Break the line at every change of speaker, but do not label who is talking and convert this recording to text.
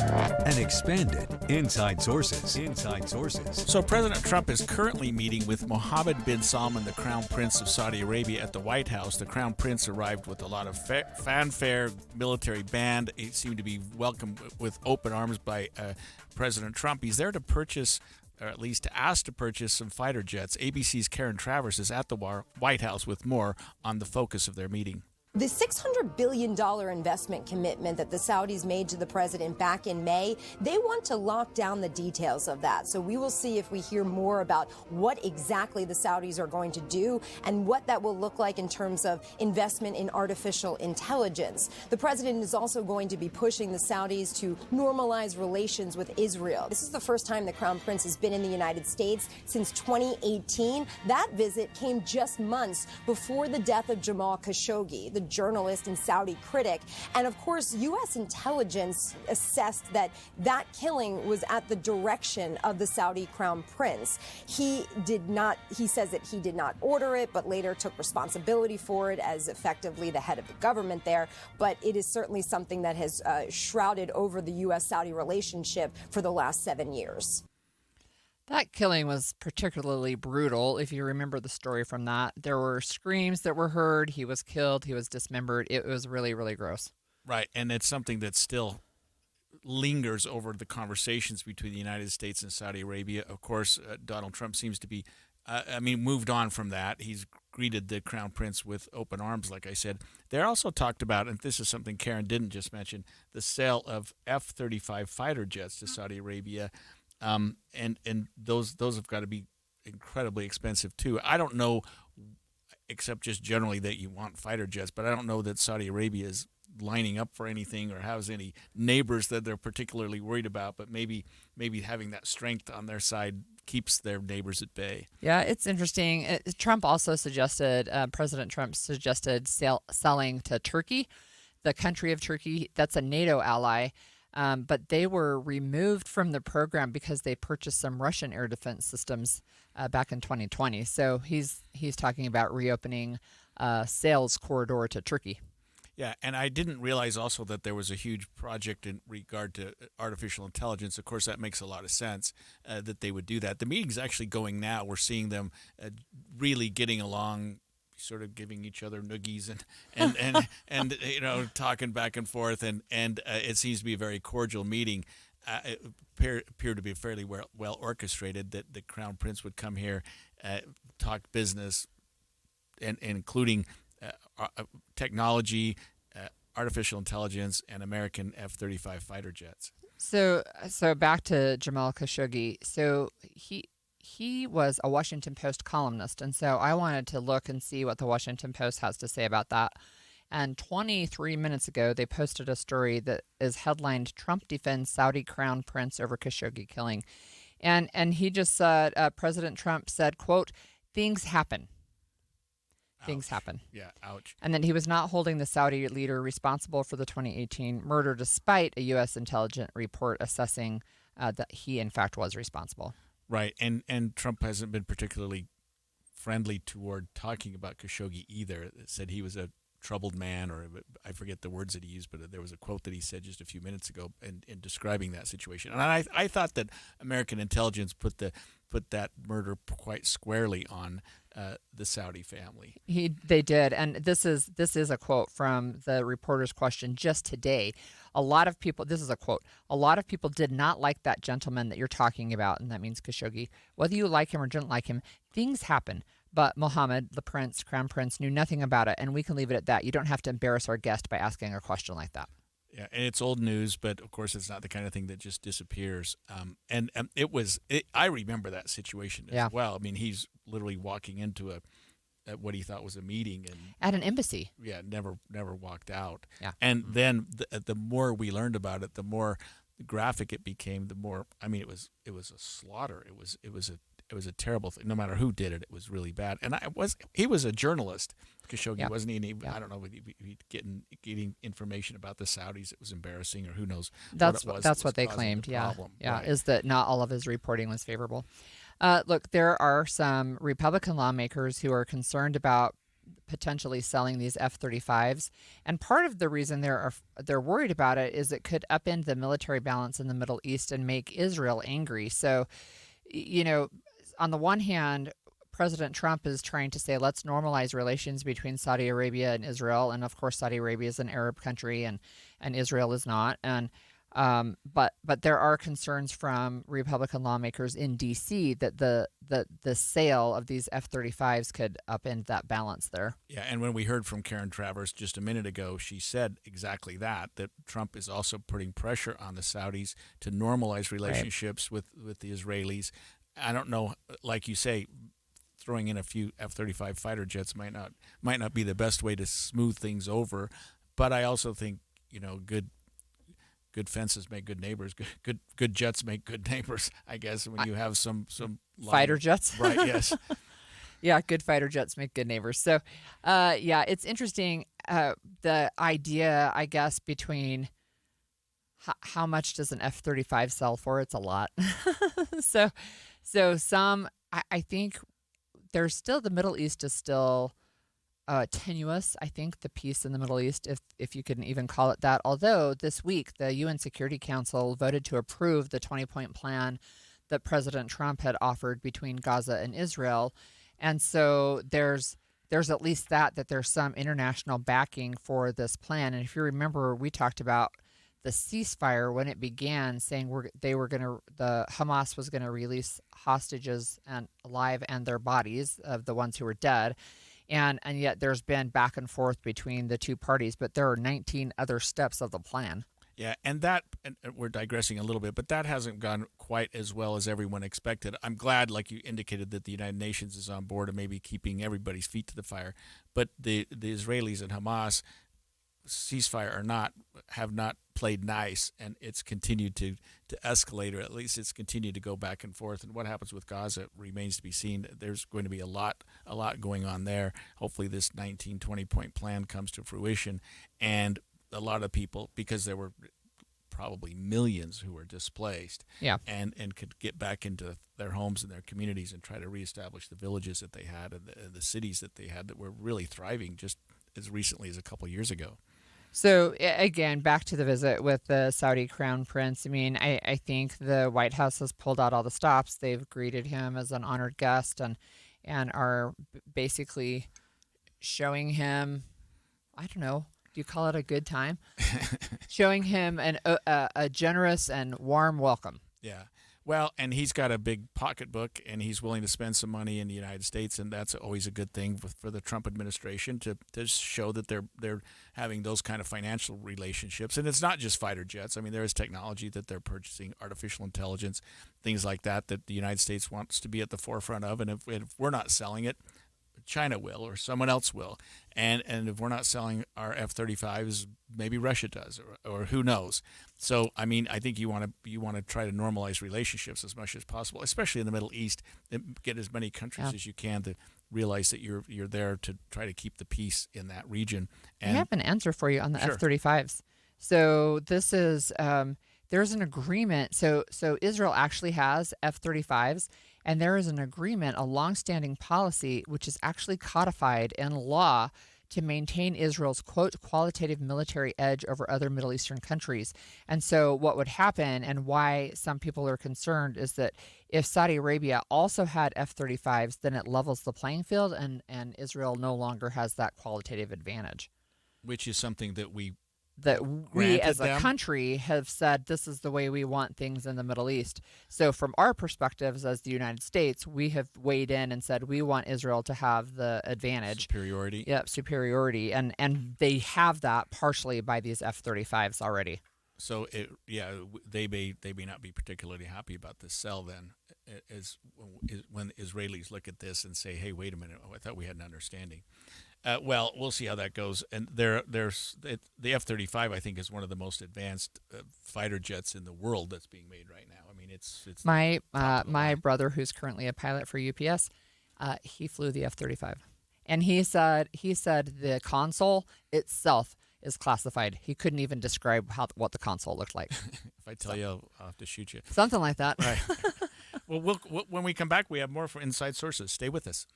and expanded inside sources. Inside sources.
So President Trump is currently meeting with Mohammed bin Salman, the Crown Prince of Saudi Arabia, at the White House. The Crown Prince arrived with a lot of fanfare, military band. He seemed to be welcomed with open arms by President Trump. He's there to purchase, or at least asked to purchase, some fighter jets. ABC's Karen Travers is at the White House with more on the focus of their meeting.
The $600 billion investment commitment that the Saudis made to the president back in May, they want to lock down the details of that. So we will see if we hear more about what exactly the Saudis are going to do and what that will look like in terms of investment in artificial intelligence. The president is also going to be pushing the Saudis to normalize relations with Israel. This is the first time the Crown Prince has been in the United States since 2018. That visit came just months before the death of Jamal Khashoggi, the journalist and Saudi critic. And of course, U.S. intelligence assessed that that killing was at the direction of the Saudi Crown Prince. He says that he did not order it, but later took responsibility for it as effectively the head of the government there. But it is certainly something that has shrouded over the U.S.-Saudi relationship for the last 7 years.
That killing was particularly brutal. If you remember the story from that, there were screams that were heard. He was killed. He was dismembered. It was really, really gross.
Right. And it's something that still lingers over the conversations between the United States and Saudi Arabia. Of course, Donald Trump seems to be, moved on from that. He's greeted the Crown Prince with open arms, like I said. They also talked about, and this is something Karen didn't just mention, the sale of F-35 fighter jets to Saudi Arabia. And those have got to be incredibly expensive too. I don't know, except just generally that you want fighter jets, but I don't know that Saudi Arabia is lining up for anything or has any neighbors that they're particularly worried about. But maybe having that strength on their side keeps their neighbors at bay. Yeah,
it's interesting. Trump also suggested, President Trump suggested selling to Turkey, the country of Turkey. That's a NATO ally. But they were removed from the program because they purchased some Russian air defense systems back in 2020. So he's talking about reopening a sales corridor to Turkey.
Yeah, and I didn't realize also that there was a huge project in regard to artificial intelligence. Of course, that makes a lot of sense that they would do that. The meeting's actually going now. We're seeing them really getting along, sort of giving each other noogies and talking back and forth, and it seems to be a very cordial meeting. It appeared to be fairly well orchestrated that the Crown Prince would come here, talk business, and including technology, artificial intelligence, and American F-35 fighter jets.
So back to Jamal Khashoggi. So he was a Washington Post columnist, and so I wanted to look and see what the Washington Post has to say about that. And 23 minutes ago, they posted a story that is headlined, "Trump defends Saudi Crown Prince over Khashoggi killing." And he just said, President Trump said, quote, "Things happen. Things happen."
Yeah, ouch.
And then he was not holding the Saudi leader responsible for the 2018 murder, despite a U.S. intelligence report assessing that he, in fact, was responsible.
Right, and Trump hasn't been particularly friendly toward talking about Khashoggi either. It said he was a troubled man, or I forget the words that he used, but there was a quote that he said just a few minutes ago in describing that situation. And I thought that American intelligence put that murder quite squarely on the Saudi family.
They did, and this is a quote from the reporter's question just today. A lot of people, this is a quote, "A lot of people did not like that gentleman that you're talking about," and that means Khashoggi. "Whether you like him or didn't like him, things happen. But Mohammad, the prince, crown prince, knew nothing about it, and we can leave it at that. You don't have to embarrass our guest by asking a question like that."
Yeah, and it's old news, but of course it's not the kind of thing that just disappears. I remember that situation as well. I mean, he's literally walking into at what he thought was a meeting and
at an embassy.
Yeah, never walked out.
Yeah,
and then the more we learned about it, the more graphic it became. The more, I mean, it was a slaughter. It was a terrible thing. No matter who did it, it was really bad. And he was a journalist, Khashoggi, wasn't he? And I don't know if he getting information about the Saudis. It was embarrassing, or who knows.
That's
what
they claimed.
Problem.
Yeah,
right.
Is that not all of his reporting was favorable? Look, there are some Republican lawmakers who are concerned about potentially selling these F-35s. And part of the reason they're worried about it is it could upend the military balance in the Middle East and make Israel angry. So, on the one hand, President Trump is trying to say, let's normalize relations between Saudi Arabia and Israel. And of course, Saudi Arabia is an Arab country and Israel is not. And but there are concerns from Republican lawmakers in D.C. that the sale of these F-35s could upend that balance there.
Yeah, and when we heard from Karen Travers just a minute ago, she said exactly that Trump is also putting pressure on the Saudis to normalize relationships with the Israelis. I don't know, like you say, throwing in a few F-35 fighter jets might not be the best way to smooth things over, but I also think, good fences make good neighbors. Good jets make good neighbors, I guess, when you have some
fighter jets.
Right, yes.
Yeah, good fighter jets make good neighbors. So, it's interesting, the idea, I guess, between how much does an F-35 sell for? It's a lot. So I think there's still, the Middle East is still tenuous, I think, the peace in the Middle East, if you can even call it that. Although this week, the UN Security Council voted to approve the 20-point plan that President Trump had offered between Gaza and Israel. And so there's at least that there's some international backing for this plan. And if you remember, we talked about the ceasefire when it began, saying the Hamas was going to release hostages and alive and their bodies of the ones who were dead. And yet there's been back and forth between the two parties, but there are 19 other steps of the plan.
Yeah, and we're digressing a little bit, but that hasn't gone quite as well as everyone expected. I'm glad, like you indicated, that the United Nations is on board and maybe keeping everybody's feet to the fire. But the Israelis and Hamas, ceasefire or not, have not played nice, and it's continued to escalate, or at least it's continued to go back and forth. And what happens with Gaza remains to be seen. There's going to be a lot going on there. Hopefully this 20 point plan comes to fruition, and a lot of people, because there were probably millions who were displaced, and could get back into their homes and their communities and try to reestablish the villages that they had and the cities that they had that were really thriving just as recently as a couple years ago.
So again, back to the visit with the Saudi Crown Prince. I mean, I think the White House has pulled out all the stops. They've greeted him as an honored guest and are basically showing him, I don't know, do you call it a good time? Showing him a generous and warm welcome.
Yeah. Well, and he's got a big pocketbook, and he's willing to spend some money in the United States, and that's always a good thing for the Trump administration to show that they're having those kind of financial relationships. And it's not just fighter jets. I mean, there is technology that they're purchasing, artificial intelligence, things like that the United States wants to be at the forefront of. And if we're not selling it, China will, or someone else will. And if we're not selling our F-35s, maybe Russia does, or who knows. So, I mean, I think you want to try to normalize relationships as much as possible, especially in the Middle East, and get as many countries as you can to realize that you're there to try to keep the peace in that region. And
I have an answer for you on the
Sure.
F-35s. So this is there's an agreement. So Israel actually has F-35s, and there is an agreement, a longstanding policy, which is actually codified in law to maintain Israel's, quote, qualitative military edge over other Middle Eastern countries. And so what would happen, and why some people are concerned, is that if Saudi Arabia also had F-35s, then it levels the playing field, and Israel no longer has that qualitative advantage.
which is something that we
as a country have said this is the way we want things in the Middle East. So from our perspectives as the United States, we have weighed in and said we want Israel to have the advantage.
Superiority.
Yep, superiority. And they have that partially by these F-35s already.
So they may not be particularly happy about this sell then, when Israelis look at this and say, hey, wait a minute, I thought we had an understanding. Well, we'll see how that goes. And there's the F-35, I think, is one of the most advanced fighter jets in the world that's being made right now. I mean, it's
my brother, who's currently a pilot for UPS, he flew the F-35, and he said the console itself is classified. He couldn't even describe what the console looked like.
If I tell you, I'll have to shoot you.
Something like that.
Right. Well, when we come back, we have more for Inside Sources. Stay with us.